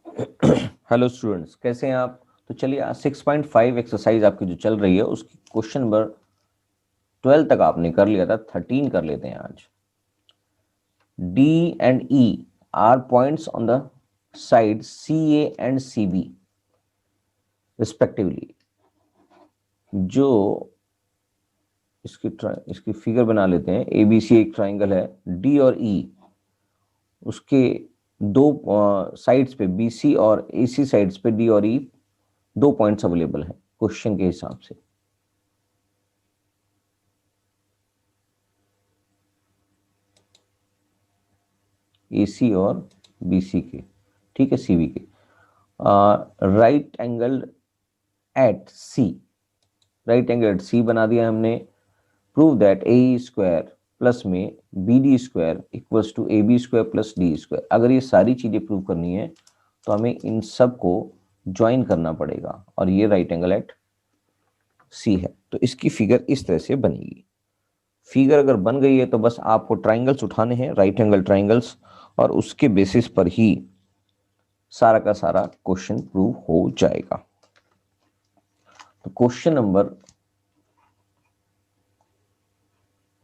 Hello students, कैसे हैं आप? तो चलिए आज 6.5 एक्सरसाइज आपकी जो चल रही है उसकी क्वेश्चन नंबर 12 तक आपने कर लिया था, 13 कर लेते हैं आज। D and E are points on the side C A and C B respectively. जो इसकी फिगर बना लेते हैं। ए बी सी एक ट्राइंगल है, डी और ई उसके दो साइड्स पे, बी सी और ए सी साइड्स पे डी और ई दो पॉइंट्स अवेलेबल हैं क्वेश्चन के हिसाब से। ए सी और बी सी के, ठीक है, सी बी के। Right angle at C, right angle at C बना दिया हमने। Prove that A square plus में B D square equals to A B square plus D square. अगर ये सारी चीजें प्रूव करनी है तो हमें इन सब को ज्वाइन करना पड़ेगा, और ये राइट एंगल एट सी है। तो इसकी फिगर इस तरह से बनेगी। फिगर अगर बन गई है तो बस आपको ट्राइंगल्स उठाने हैं, राइट एंगल ट्राइंगल्स, और उसके बेसिस पर ही सारा का सारा क्वेश्चन प्रूव हो जाएगा। तो question number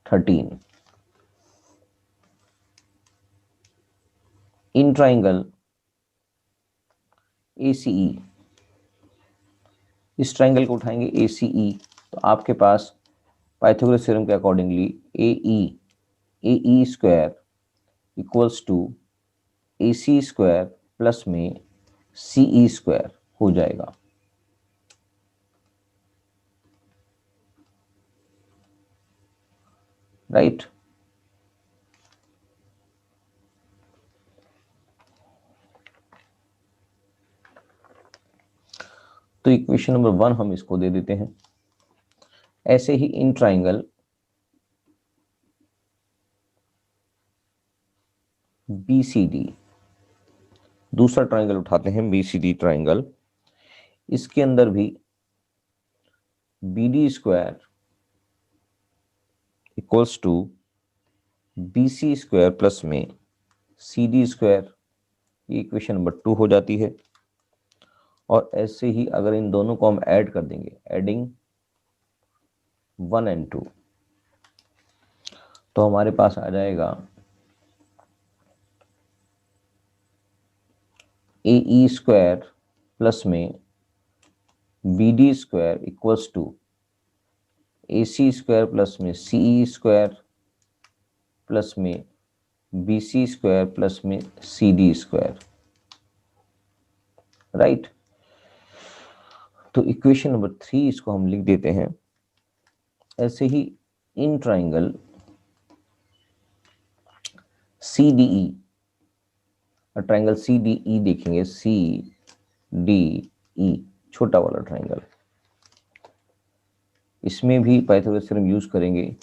13, in triangle ACE, इस ट्राइंगल को उठाएंगे ACE, तो आपके पास पाइथागोरस थ्योरम के accordingly AE square equals to AC square plus में CE स्क्वायर हो जाएगा। राइट। तो इक्वेशन नंबर 1 हम इसको दे देते हैं। ऐसे ही इन ट्राइंगल BCD, दूसरा ट्राइंगल उठाते हैं BCD ट्राइंगल। इसके अंदर भी BD square equals to BC square plus में CD स्क्वायर, ये इक्वेशन नंबर 2 हो जाती है। और ऐसे ही अगर इन दोनों को हम ऐड कर देंगे, एडिंग 1 and 2, तो हमारे पास आ जाएगा AE स्क्वायर प्लस में BD square equals to AC square plus में CE स्क्वायर प्लस में BC स्क्वायर प्लस में CD स्क्वायर। राइट। तो इक्वेशन नंबर 3 इसको हम लिख देते हैं। ऐसे ही in triangle CDE, triangle CDE देखेंगे, CDE छोटा वाला ट्राइंगल, इसमें भी पाइथागोरस थ्योरम यूज करेंगे।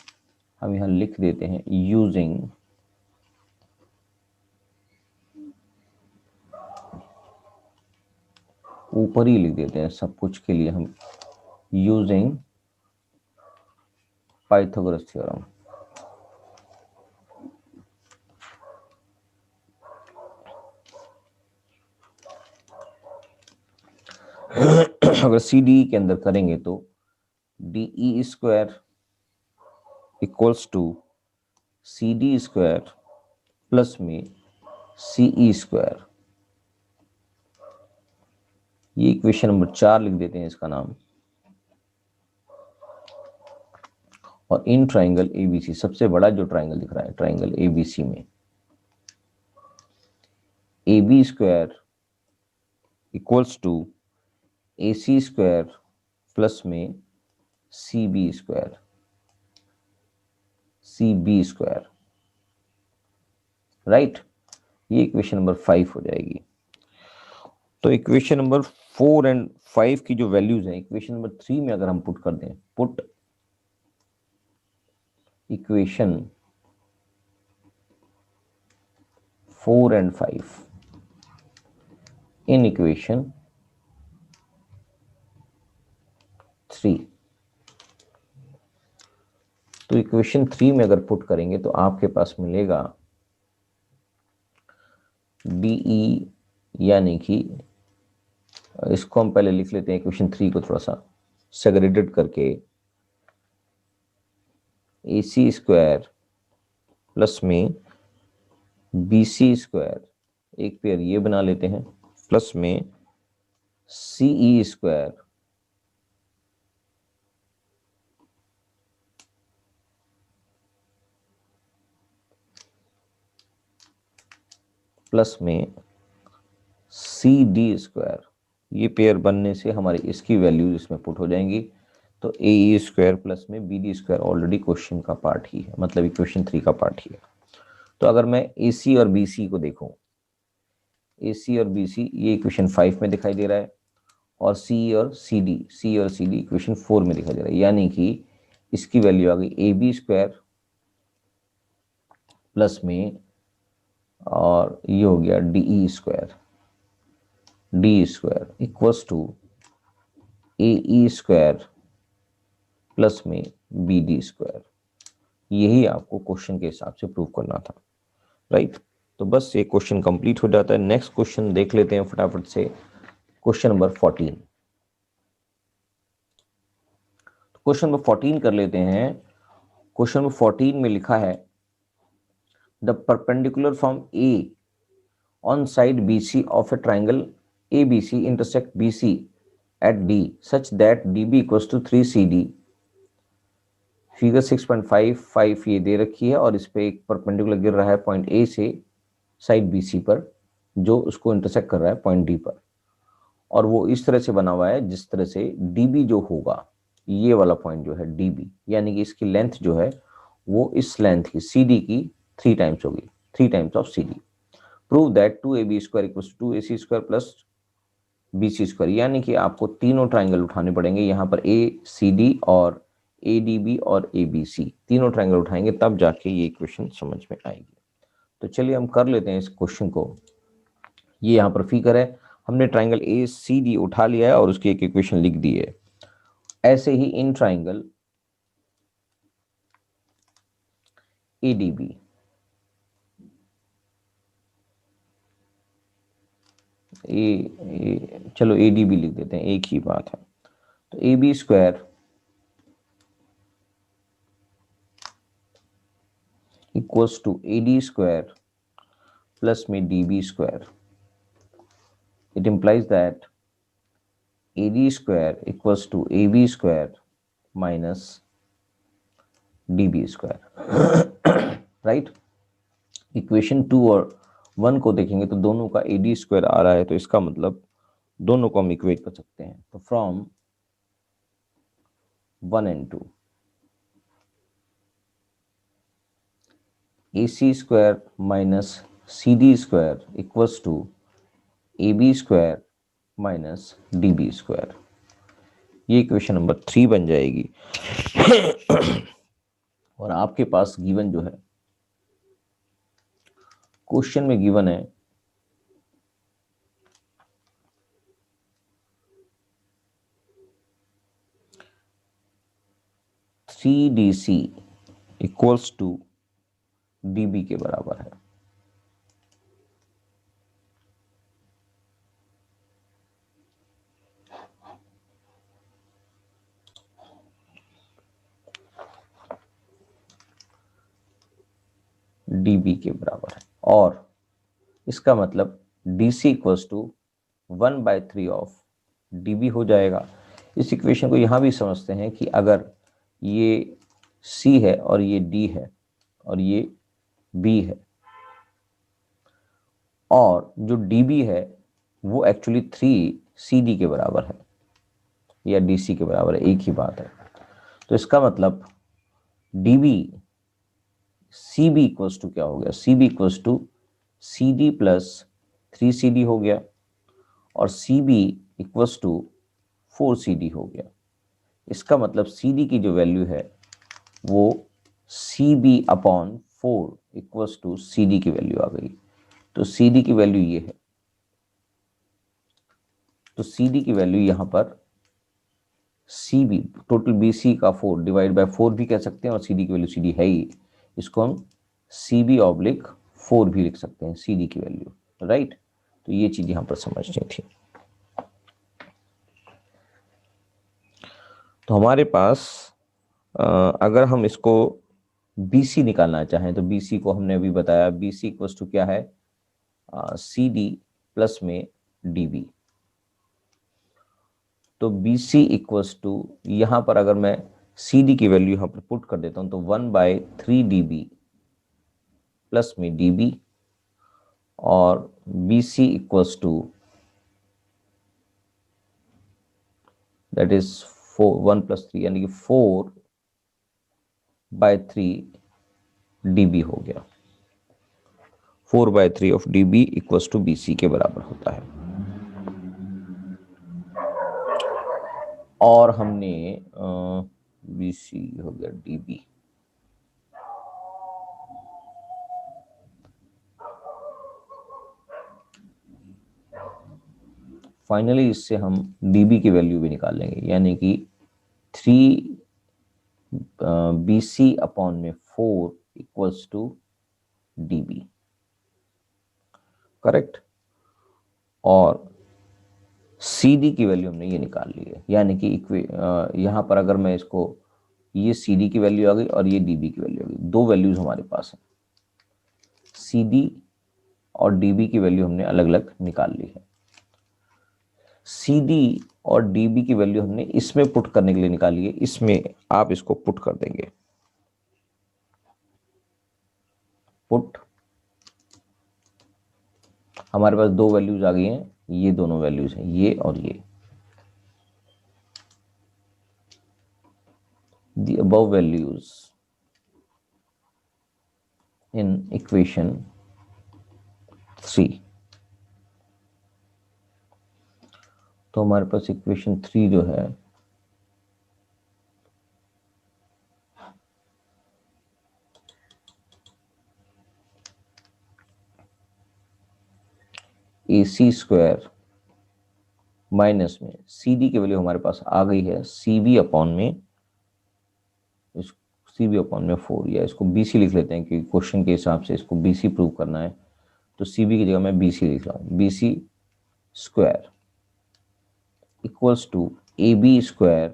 हम यहां लिख देते हैं यूजिंग ऊपर ही लिख देते हैं सब कुछ के लिए हम, यूजिंग पाइथागोरस थ्योरम। अगर CDE के अंदर करेंगे तो DE square equals to CD square plus में CE स्क्वायर, ये इक्वेशन नंबर 4 लिख देते हैं इसका नाम। और इन ट्राइंगल ABC, सबसे बड़ा जो ट्राइंगल दिख रहा है ट्राइंगल ABC में, AB square equals to AC square plus में CB square, CB square. Right. ये इक्वेशन नंबर 5 हो जाएगी। तो इक्वेशन नंबर 4 एंड 5 की जो वैल्यूज हैं इक्वेशन नंबर 3 में अगर हम पुट कर दें, put equation 4 and 5 in equation 3, तो इक्वेशन 3 में अगर पुट करेंगे तो आपके पास मिलेगा DE यानी कि इसको हम पहले लिख लेते हैं क्वेश्चन 3 को थोड़ा सा सेग्रेगेट करके, AC स्क्वायर प्लस में BC स्क्वायर, एक पेयर ये बना लेते हैं, प्लस में CE स्क्वायर प्लस में CD स्क्वायर। ये पेयर बनने से हमारी इसकी वैल्यूज इसमें पुट हो जाएंगी। तो AE स्क्वायर प्लस में BD स्क्वायर ऑलरेडी क्वेश्चन का पार्ट ही है, मतलब क्वेश्चन 3 का पार्ट ही है। तो अगर मैं AC और BC को देखूं, AC और BC ये इक्वेशन 5 में दिखाई दे रहा है, और C और CD इक्वेशन 4 में दिखाई दे रहा है। यानी कि इसकी वैल्यू आ गई AB स्क्वायर प्लस में, और ये हो गया DE square, D square equals to AE square plus में BD स्क्वायर। यही आपको क्वेश्चन के हिसाब से प्रूव करना था, राइट। तो बस ये क्वेश्चन कंप्लीट हो जाता है। नेक्स्ट क्वेश्चन देख लेते हैं फटाफट से, क्वेश्चन नंबर 14। क्वेश्चन नंबर 14 कर लेते हैं। क्वेश्चन नंबर 14 में लिखा है the perpendicular from A on side BC of a triangle ABC intersect BC at D such that DB equals to 3CD। Figure 6.55 ये दे रखी है और इस पे एक परपेंडिकुलर गिर रहा है पॉइंट A से साइड BC पर, जो उसको इंटरसेक्ट कर रहा है पॉइंट D पर, और वो इस तरह से बना हुआ है जिस तरह से DB जो होगा, ये वाला पॉइंट जो है DB, यानी कि इसकी लेंथ जो है वो इस लेंथ की CD की 3 टाइम्स होगी, 3 times of CD। Prove that 2AB square equals to 2AC square plus BC square. यानी कि आपको तीनों ट्राइंगल उठाने पड़ेंगे, यहाँ पर ACD और ADB और ABC तीनों ट्राइंगल उठाएंगे, तब जाके ये इक्वेशन समझ में आएगी। तो चलिए हम कर लेते हैं इस क्वेश्चन को। ये यहाँ पर फिगर है, हमने ट्राइंगल ACD उठा लिया है और उसकी एक इक्वेशन लिख दी है। ऐसे ही इन ट्राइंगल ADB, चलो ADB लिख देते हैं, एक ही बात है। तो AB square equals to AD square plus में DB square. It implies that AD square equals to AB square minus DB square, right? Equation 2 और 1 को देखेंगे तो दोनों का AD स्क्वायर आ रहा है, तो इसका मतलब दोनों को हम इक्वेट कर सकते हैं। तो from 1 and 2 AC square minus CD square equals to AB square minus DB square. ये इक्वेशन नंबर 3 बन जाएगी। और आपके पास गिवन जो है, क्वेश्चन में गिवन है 3DC इक्वल्स टू DB के बराबर है। DB के बराबर है, और इसका मतलब DC equals to 1/3 of DB हो जाएगा। इस इक्वेशन को यहां भी समझते हैं कि अगर ये C है और ये D है और ये B है, और जो DB है वो एक्चुअली 3CD के बराबर है या DC के बराबर है, एक ही बात है। तो इसका मतलब DB CB इक्वल्स टू क्या हो गया, CB equals to CD plus 3CD हो गया, और CB इक्वल्स टू 4CD हो गया। इसका मतलब CD की जो वैल्यू है वो CB upon 4 equals to CD की वैल्यू आ गई। तो CD की वैल्यू ये है, तो CD की वैल्यू यहां पर CB टोटल BC का 4 डिवाइड बाय 4 भी कह सकते हैं, और CD की वैल्यू CD है ही, इसको हम CB ऑब्लिक 4 भी लिख सकते हैं, CD की वैल्यू, राइट। तो ये चीज यहां पर समझनी थी। तो हमारे पास अगर हम इसको BC निकालना चाहें तो BC को हमने अभी बताया, BC इक्वल्स टू क्या है, CD प्लस में DB। तो BC इक्वल्स टू, यहां पर अगर मैं CD की वैल्यू यहां पर पुट कर देता हूं तो 1/3 DB प्लस में DB, और BC equals to that is 1 + 3 यानी कि 4/3 DB हो गया। 4/3 of DB equals to BC के बराबर होता है। और हमने BC हो गया DB, फाइनली इससे हम DB की वैल्यू भी निकाल लेंगे, यानी कि 3 BC अपॉन में 4 इक्वल्स टू DB, करेक्ट। और CD की वैल्यू हमने ये निकाल ली है, यानी कि यहां पर अगर मैं इसको, ये CD की वैल्यू आ गई और ये DB की वैल्यू आ गई, दो वैल्यूज हमारे पास है। CD और DB की वैल्यू हमने अलग अलग निकाल ली है। CD और DB की वैल्यू हमने इसमें पुट करने के लिए निकाली है, इसमें आप इसको पुट कर देंगे, पुट। हमारे पास दो वैल्यूज आ गई हैं, ये दोनों वैल्यूज हैं, ये और ये। The above values in equation 3। तो हमारे पास इक्वेशन 3 जो है, AC² माइनस में CD की वैल्यू हमारे पास आ गई है CB अपॉन में, CB अपॉन में 4, या इसको BC लिख लेते हैं क्योंकि क्वेश्चन के हिसाब से इसको BC प्रूव करना है, तो CB की जगह मैं BC लिख रहा हूँ। BC² इक्वल्स टू AB²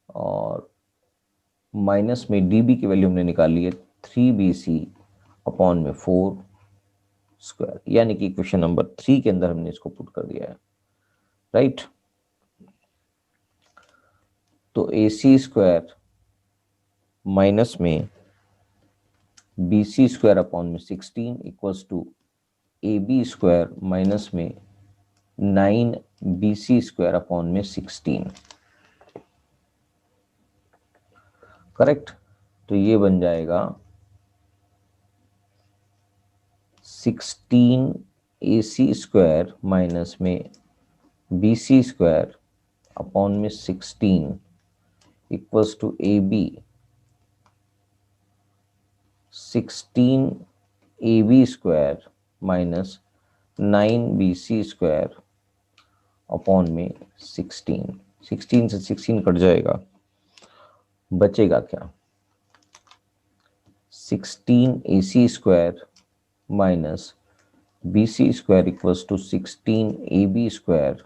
और माइनस में DB की वैल्यू हमने निकाल ली है 3BC अपॉन में 4², यानी कि इक्वेशन नंबर 3 के अंदर हमने इसको पुट कर दिया है, राइट। तो AC² माइनस में BC² अपॉन में 16 इक्वल्स टू AB² माइनस में 9BC² अपॉन में 16, करेक्ट। तो ये बन जाएगा 16AC² माइनस में BC² अपॉन में 16 equals to AB 16AB² minus 9BC² upon में 16। 16 से 16 कट जाएगा, बचेगा क्या, 16AC² minus BC² equals to 16AB²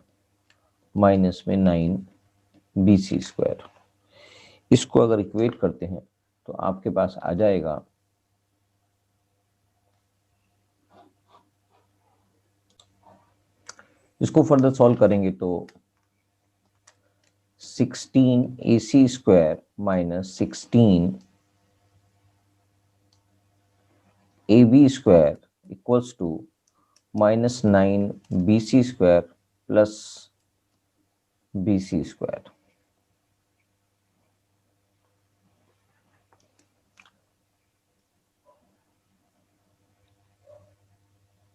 minus में 9BC²। इसको अगर इक्वेट करते हैं तो आपके पास आ जाएगा इसको फर्दर सॉल्व करेंगे तो 16AC² minus 16AB² equals to minus 9BC² plus BC²।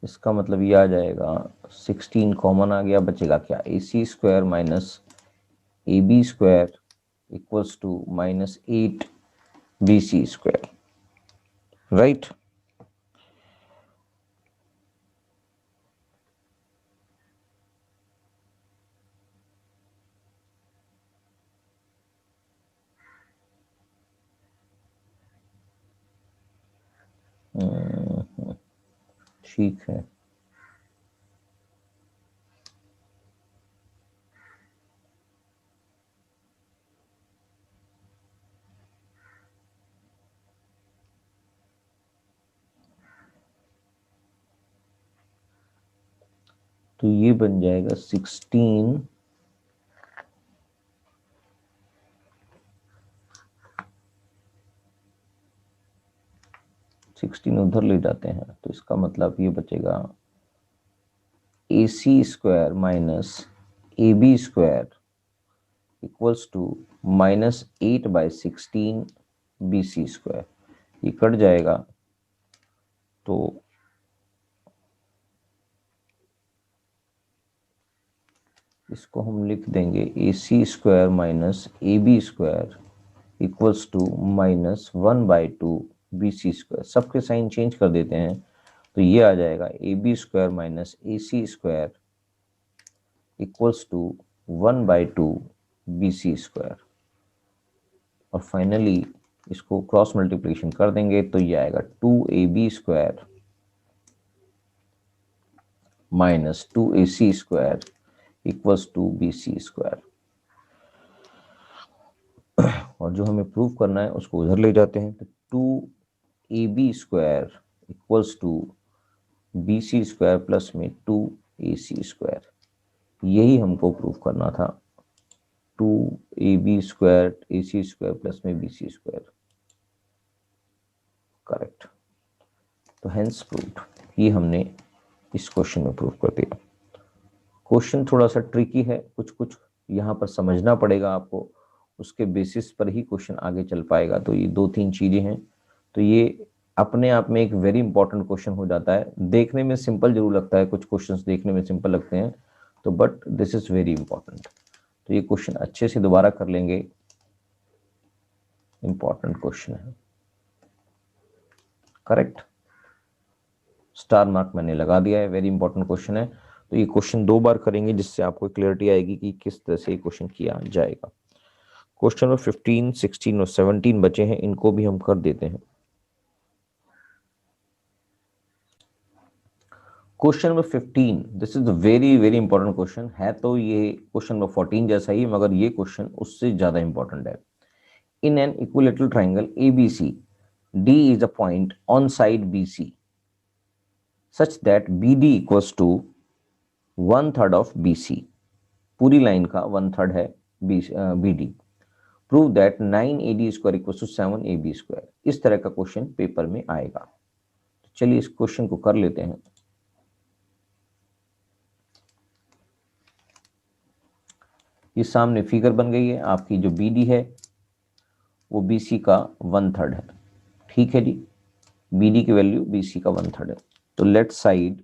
इसका मतलब ये आ जाएगा 16 कॉमन आ गया, बचेगा क्या, AC² minus AB² equals to minus 8BC², right. ठीक है, तो ये बन जाएगा 16 उधर ले जाते हैं तो इसका मतलब ये बचेगा AC square minus AB square equals to -8/16 BC square. ये कट जाएगा तो इसको हम लिख देंगे AC square minus AB square equals to -1/2 BC square. सबके साइन चेंज कर देते हैं तो ये आ जाएगा AB square minus AC square equals to 1/2 BC square. और फाइनली इसको क्रॉस मल्टीप्लिकेशन कर देंगे तो ये आएगा 2AB square minus 2AC square equals to BC square. और जो हमें प्रूव करना है उसको उधर ले जाते हैं तो 2AB square equals to BC square plus में 2AC स्क्वायर। यही हमको प्रूव करना था, 2AB square AC square plus में BC स्क्वायर। करेक्ट। तो हेंस प्रूव्ड। ये हमने इस क्वेश्चन में प्रूव कर दिया। क्वेश्चन थोड़ा सा ट्रिकी है, कुछ कुछ यहाँ पर समझना पड़ेगा आपको, उसके बेसिस पर ही क्वेश्चन आगे चल पाएगा। तो ये 2-3 चीजें हैं। तो ये अपने आप में एक वेरी इंपॉर्टेंट क्वेश्चन हो जाता है। देखने में सिंपल जरूर लगता है, कुछ क्वेश्चंस देखने में सिंपल लगते हैं तो, but this is very important. तो ये क्वेश्चन अच्छे से दोबारा कर लेंगे, इंपॉर्टेंट क्वेश्चन है। करेक्ट, स्टार मार्क मैंने लगा दिया है, वेरी इंपॉर्टेंट क्वेश्चन है। तो ये क्वेश्चन 2 बार करेंगे जिससे आपको क्लियरिटी आएगी कि किस तरह से ये क्वेश्चन किया जाएगा। क्वेश्चन नंबर 15, 16 और 17 बचे हैं, इनको भी हम कर देते हैं। Question number 15, this is very very important question है। तो ये क्वेश्चन नंबर 14 जैसा ही, मगर ये क्वेश्चन उससे ज्यादा इंपॉर्टेंट है। In an equilateral triangle ABC, D is a point on side BC such that BD equals to 1/3 of BC। पूरी लाइन का 1/3 है BD। Prove that 9AD square equals to 7AB square. इस तरह का question paper में आएगा। तो चलिए इस क्वेश्चन को कर लेते हैं। ये सामने फिगर बन गई है, आपकी जो BD है वो BC का 1/3 है। ठीक है जी, BD की वैल्यू BC का 1/3 है। तो let side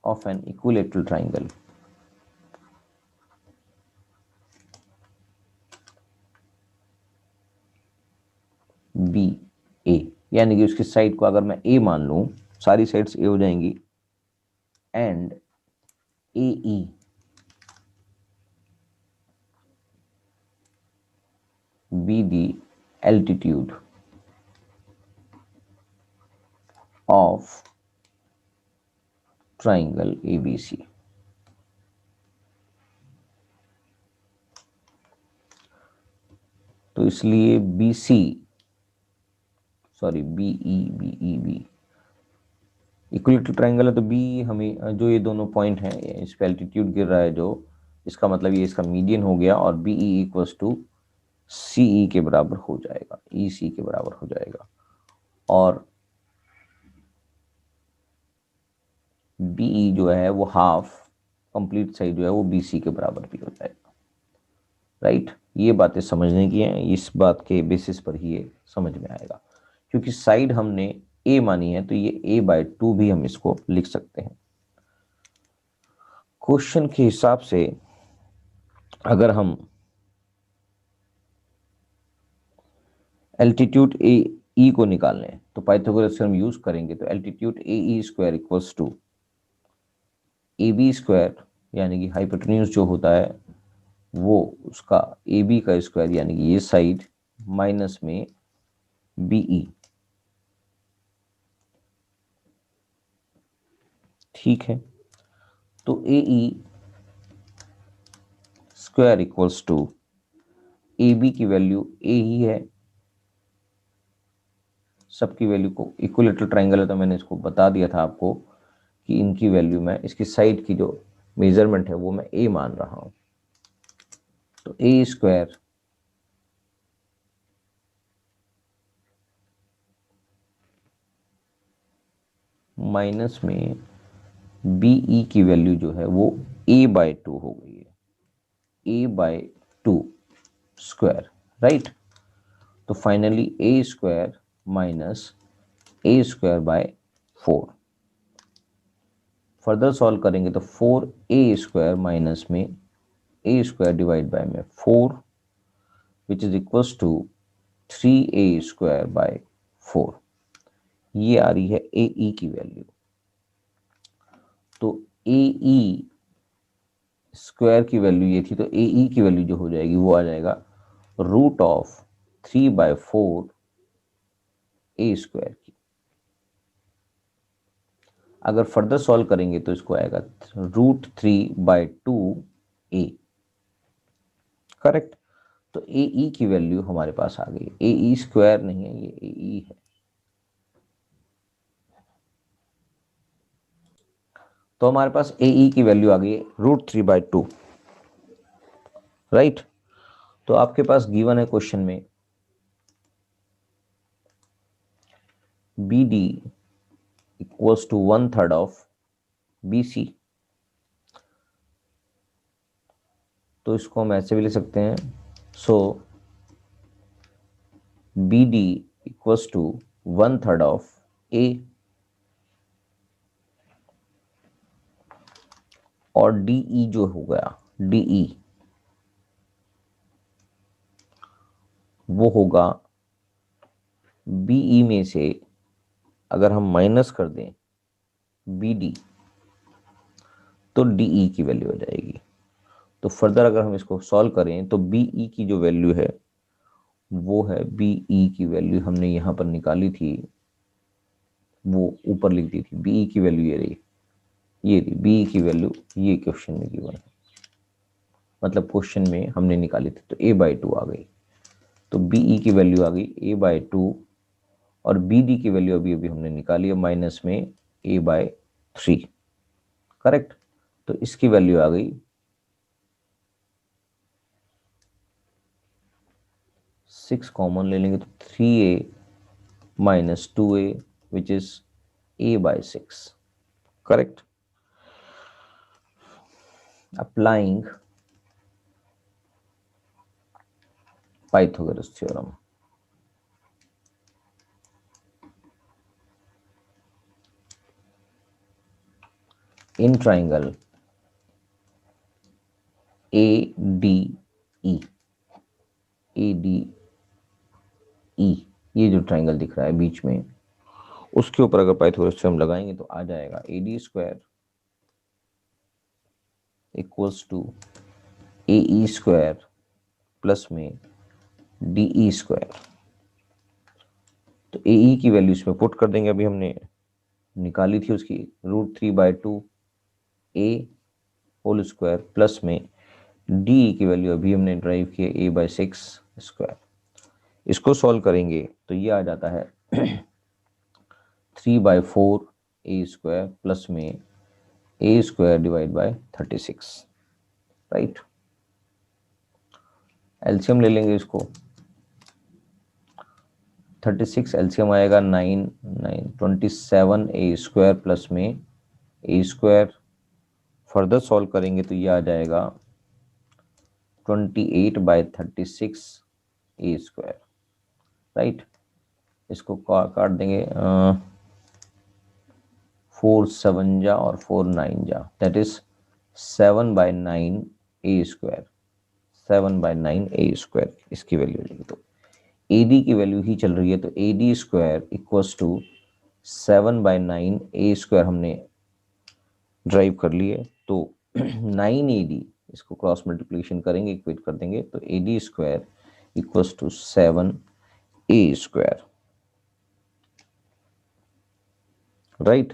of an equilateral triangle BA, यानी कि उसकी साइड को अगर मैं A मान लूं, सारी साइड्स A हो जाएंगी, and AE be the altitude of triangle ABC। तो इसलिए BE इक्विलेटरल ट्राइंगल है तो BE हमें, जो ये दोनों पॉइंट हैं इस पे एल्टीट्यूड गिर रहा है जो, इसका मतलब ये इसका मीडियन हो गया, और BE इक्वल्स टू CE के बराबर हो जाएगा, EC के बराबर हो जाएगा। और BE जो है वो हाफ कंप्लीट साइड जो है वो BC के बराबर भी हो जाएगा। राइट, ये बातें समझने की हैं, इस बात के बेसिस पर ही ये समझ में आएगा। क्योंकि साइड हमने A मानी है तो ये A/2 भी हम इसको लिख सकते हैं। क्वेश्चन के हिसाब से अगर हम एल्टीट्यूड AE को निकाल लें तो पाइथागोरस थ्योरम यूज करेंगे तो altitude AE square equals to AB square, यानी कि हाइपोटेन्यूज जो होता है वो उसका AB का स्क्वायर, यानी कि ये साइड माइनस में BE। ठीक है, तो AE square equals to AB की वैल्यू A ही है, सबकी वैल्यू को, इक्विलेटरल ट्राइंगल है तो मैंने इसको बता दिया था आपको कि इनकी वैल्यू मैं, इसकी साइड की जो मेजरमेंट है वो मैं a मान रहा हूं। तो ए स्क्वायर माइनस में बी ई की वैल्यू जो है वो a/2 हो गई है, a/2 स्क्वायर, राइट। तो finally A square minus A square by 4। Further solve करेंगे तो 4a स्क्वायर माइनस में a स्क्वायर डिवाइड बाय में 4 which is equals to 3a square by 4। ये आ रही है ए ई की वैल्यू। तो ए ई स्क्वायर की वैल्यू ये थी, तो ए ई की वैल्यू जो हो जाएगी वो आ जाएगा √3/4 ए स्क्वायर की। अगर फर्दर सॉल्व करेंगे तो इसको आएगा √3/2 ए, करेक्ट। तो ए ई की वैल्यू हमारे पास आ गई। ए ई स्क्वायर नहीं है, ये ए ई है। तो हमारे पास ए ई की वैल्यू आ गई है √3/2, राइट। तो आपके पास गिवन है क्वेश्चन में B D equals to 1/3 of B C. तो इसको हम ऐसे भी ले सकते हैं, so B D equals to 1/3 of A, और डी ई जो हो गया, डी ई वो होगा बी ई में से अगर हम माइनस कर दें बी डी तो डी ई की वैल्यू हो जाएगी। तो फर्दर अगर हम इसको सॉल्व करें तो बी ई की जो वैल्यू है वो है, बी ई की वैल्यू हमने यहाँ पर निकाली थी, वो ऊपर लिख दी थी। बी ई की वैल्यू ये रही, ये रही बी ई की वैल्यू, ये क्वेश्चन में गिवन है, मतलब क्वेश्चन में हमने निकाली थी। तो a/2 आ गई। तो बी ई की वैल्यू आ गई a/2, और बी डी की वैल्यू अभी अभी हमने निकाली है माइनस में a/3, करेक्ट। तो इसकी वैल्यू आ गई 6 कॉमन ले लेंगे तो 3a minus 2a which is a/6, correct. Applying Pythagoras theorem, in triangle ADE, ADE, ये जो ट्राइंगल दिख रहा है बीच में, उसके ऊपर अगर पाइथागोरस थ्योरम लगाएंगे तो आ जाएगा AD square equals to AE square plus में DE स्क्वायर। तो AE की वैल्यू इसमें पुट कर देंगे, अभी हमने निकाली थी उसकी, √3/2 A होल स्क्वायर प्लस में DE की वैल्यू अभी हमने ड्राइव की a/6 स्क्वायर। इसको सॉल्व करेंगे तो ये आ जाता है 3/4 A स्क्वायर प्लस में A square divide bye 36, right. LCM ले लेंगे इसको, 36 एलसीएम आएगा 9 9 27 A स्क्वायर प्लस में A स्क्वायर। फर्दर सॉल्व करेंगे तो ये आ जाएगा 28/36 A स्क्वायर, राइट। इसको काट देंगे 4 7 जा और 4 9 जा, that is 7/9 A square, 7/9 A square इसकी वैल्यू हो जाएगी। तो AD की वैल्यू ही चल रही है, तो AD square equals to 7/9 A square हमने ड्राइव कर लिए। तो 9AD, इसको क्रॉस मल्टीप्लिकेशन करेंगे, इक्वेट कर देंगे, तो AD square equals to 7A square, right.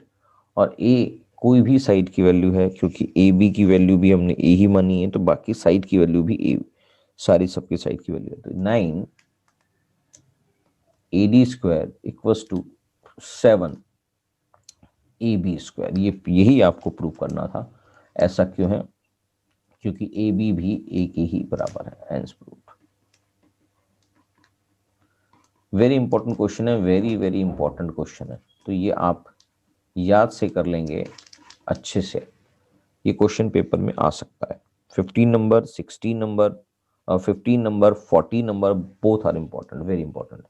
और A कोई भी साइड की वैल्यू है, क्योंकि AB की वैल्यू भी हमने A ही मानी है, तो बाकी साइड की वैल्यू भी A, सारी सबकी साइड की वैल्यू है। तो 9 AD square equals to 7 A B square, यही आपको प्रूव करना था। ऐसा क्यों है? क्योंकि ए बी भी ए के ही बराबर है, hence proved. Very important question है, वेरी वेरी इंपॉर्टेंट क्वेश्चन है, तो ये आप याद से कर लेंगे अच्छे से, ये क्वेश्चन पेपर में आ सकता है। 15 number, 16 number, 15 number, 40 number, both are important, very important.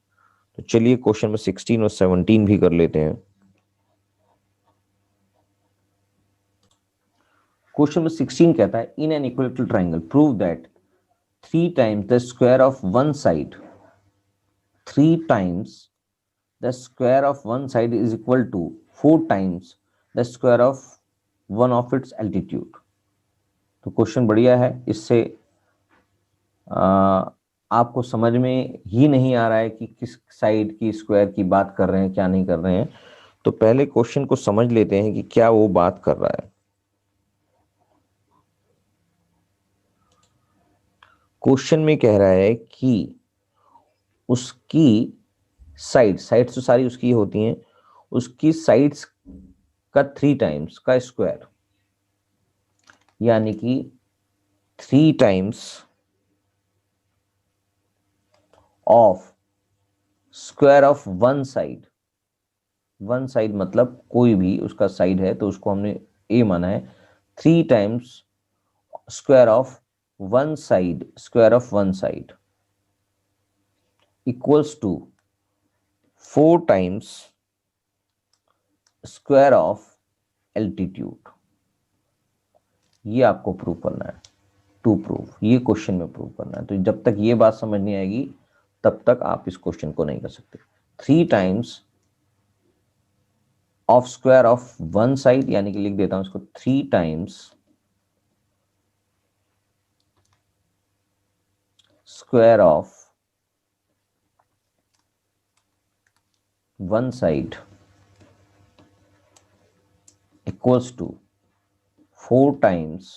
तो चलिए क्वेश्चन में 16 और 17 भी कर लेते हैं। क्वेश्चन में 16 कहता है in an equilateral triangle prove that 3 times the square of one side, 3 times the square of one side is equal to 4 times the square of one of its altitude. तो क्वेश्चन बढ़िया है, इससे आपको समझ में ही नहीं आ रहा है कि किस साइड की स्क्वायर की बात कर रहे हैं, क्या नहीं कर रहे हैं। तो पहले क्वेश्चन को समझ लेते हैं कि क्या वो बात कर रहा है। क्वेश्चन में कह रहा है कि उसकी साइड्स तो सारी उसकी होती हैं, उसकी साइड्स का 3 टाइम्स का स्क्वायर, यानी कि 3 times of square of one side. One side मतलब कोई भी उसका साइड है तो उसको हमने ए माना है। 3 times square of one side, square of one side equals to 4 times square of altitude. ये आपको प्रूव करना है, टू प्रूव, ये क्वेश्चन में प्रूव करना है। तो जब तक ये बात समझ नहीं आएगी तब तक आप इस क्वेश्चन को नहीं कर सकते। 3 times of square of one side, यानी कि लिख देता हूं इसको 3 times square of one side equals to 4 times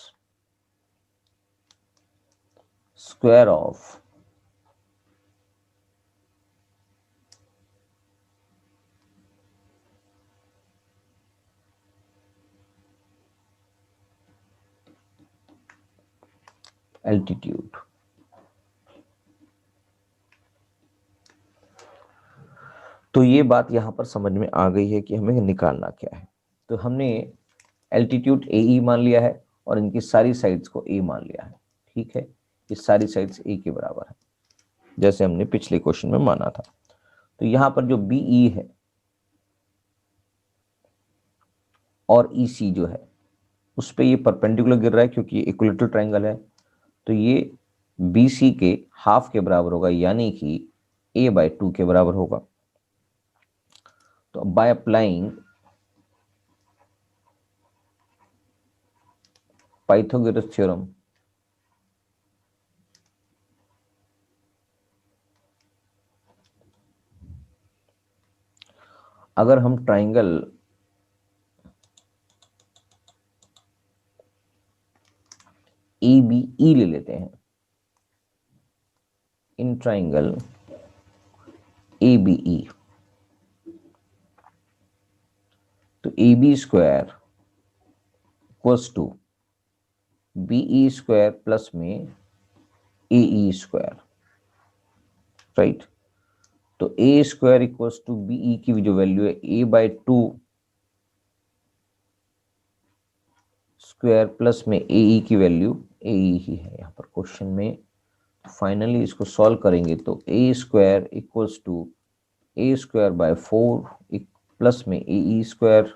square of altitude. तो ये बात यहां पर समझ में आ गई है कि हमें निकालना क्या है। तो हमने एल्टीट्यूड ए ई मान लिया है और इनकी सारी साइड्स को ए मान लिया है, ठीक है। ये सारी साइड्स ए के बराबर है जैसे हमने पिछले क्वेश्चन में माना था। तो यहां पर जो बी ई है और ई सी जो है उस पे ये परपेंडिकुलर गिर रहा है क्योंकि ये इक्विलेटरल ट्रायंगल है। तो ये बी सी के हाफ के बराबर होगा, यानी कि a/2 के बराबर होगा। तो बाय अप्लाइंग पाइथागोरस थ्योरम, अगर हम ट्राइंगल ए बी ई ले लेते हैं, in triangle A B E, तो A B square equals to B E square plus में ए ई स्क्वायर, राइट। तो A square equals to B E की जो वैल्यू है a/2 स्क्वायर प्लस में ए ई की वैल्यू ए ई ही है यहाँ पर क्वेश्चन में। फाइनली इसको सॉल्व करेंगे तो A square equals to A square by 4 plus में ए ई स्क्वायर,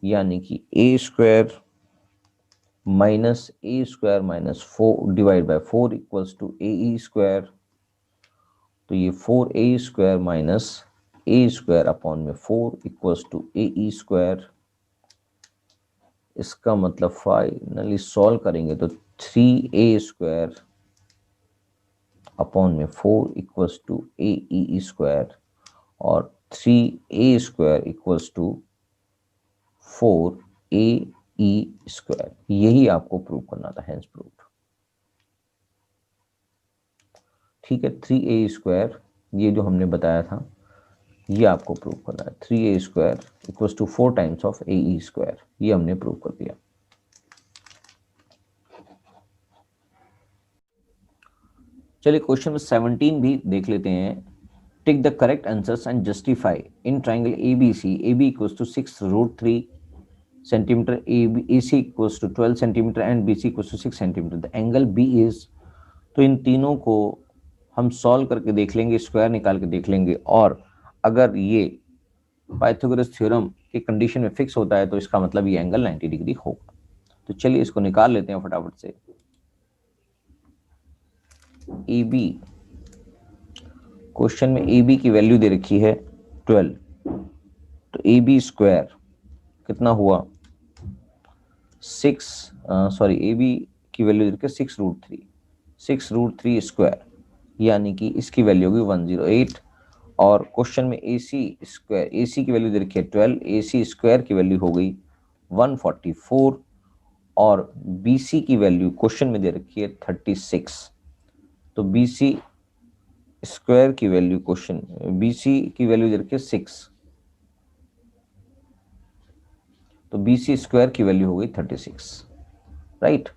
यानी कि A square minus A square minus 4 divide by 4 equals to A E square. तो ये 4a square minus A square upon में 4 equals to A E square. इसका मतलब finally solve करेंगे तो 3a स्क्वायर अपॉन में 4 equals to A E square और 3a square equals to 4a E square. यही आपको प्रूव करना था, हेंस प्रूव्ड। ठीक है, 3a स्क्वायर ये जो हमने बताया था ये आपको प्रूव करना है। 3a square equals to 4 times of ae square, ये हमने प्रूव कर दिया। चलिए क्वेश्चन 17 भी देख लेते हैं। Take the correct answers and justify in triangle ABC, AB equals to 6√3 centimetre, AC equals to 12 centimetre and BC equals to 6 centimetre, the angle B is. तो इन तीनों को हम सॉल्व करके देख लेंगे, स्क्वायर निकाल के देख लेंगे, और अगर ये पाइथागोरस थ्योरम की कंडीशन में फिक्स होता है तो इसका मतलब ये एंगल 90 डिग्री होगा। तो चलिए इसको निकाल लेते हैं फटाफट से। AB, क्वेश्चन में AB की वैल्यू दे रखी है 12, तो AB स्क्वायर कितना हुआ AB की वैल्यू दे रखी है 6√3 स्क्वायर, यानी कि इसकी वैल्यू होगी 108। और क्वेश्चन में AC स्क्वायर, AC की वैल्यू दे रखी है 12, AC स्क्वायर की वैल्यू हो गई 144, और BC की वैल्यू क्वेश्चन में दे रखी है 36। तो BC स्क्वायर की वैल्यू, क्वेश्चन BC की वैल्यू दे रखी है 6, तो BC स्क्वायर की वैल्यू हो गई 36, राइट।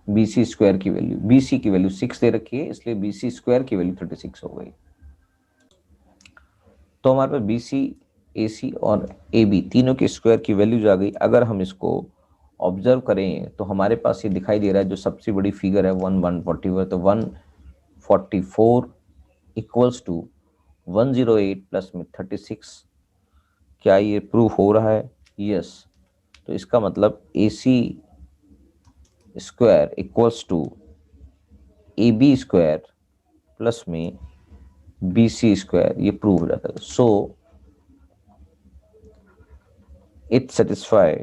BC स्क्वायर की वैल्यू, BC की वैल्यू 6 दे रखी है, इसलिए BC स्क्वायर की वैल्यू 36 हो गई। तो हमारे पास BC, AC और AB तीनों के स्क्वायर की वैल्यूज आ गई। अगर हम इसको ऑब्जर्व करें तो हमारे पास ये दिखाई दे रहा है, जो सबसे बड़ी फिगर है 144, तो 144 इक्वल्स टू 108 प्लस में 36। क्या ये प्रूफ हो रहा है? यस। तो इसका मतलब AC square equals to AB square plus में BC स्क्वायर, ये प्रूव हो जाता है। So it satisfy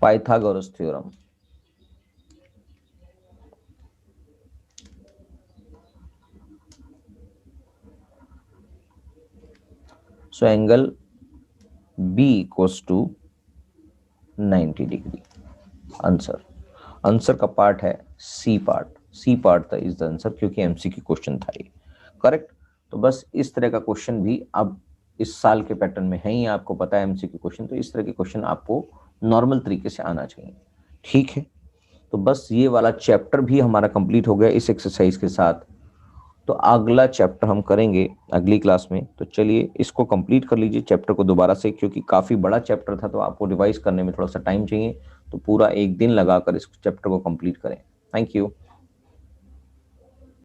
Pythagoras theorem. So angle B equals to 90 degree. Answer का पार्ट है सी पार्ट था इज द आंसर, क्योंकि एमसीक्यू क्वेश्चन था ये, करेक्ट। तो बस इस तरह का क्वेश्चन भी अब इस साल के पैटर्न में है ही, आपको पता है एमसीक्यू क्वेश्चन, तो इस तरह के क्वेश्चन आपको नॉर्मल तरीके से आना चाहिए, ठीक है। तो बस ये वाला चैप्टर भी हमारा कंप्लीट हो गया इस एक्सरसाइज के साथ। तो अगला चैप्टर हम करेंगे अगली क्लास में। तो चलिए इसको कंप्लीट कर लीजिए चैप्टर को दोबारा से, क्योंकि काफ़ी बड़ा चैप्टर था, तो आपको रिवाइज करने में थोड़ा सा टाइम चाहिए, तो पूरा एक दिन लगाकर इस चैप्टर को कंप्लीट करें। Thank you.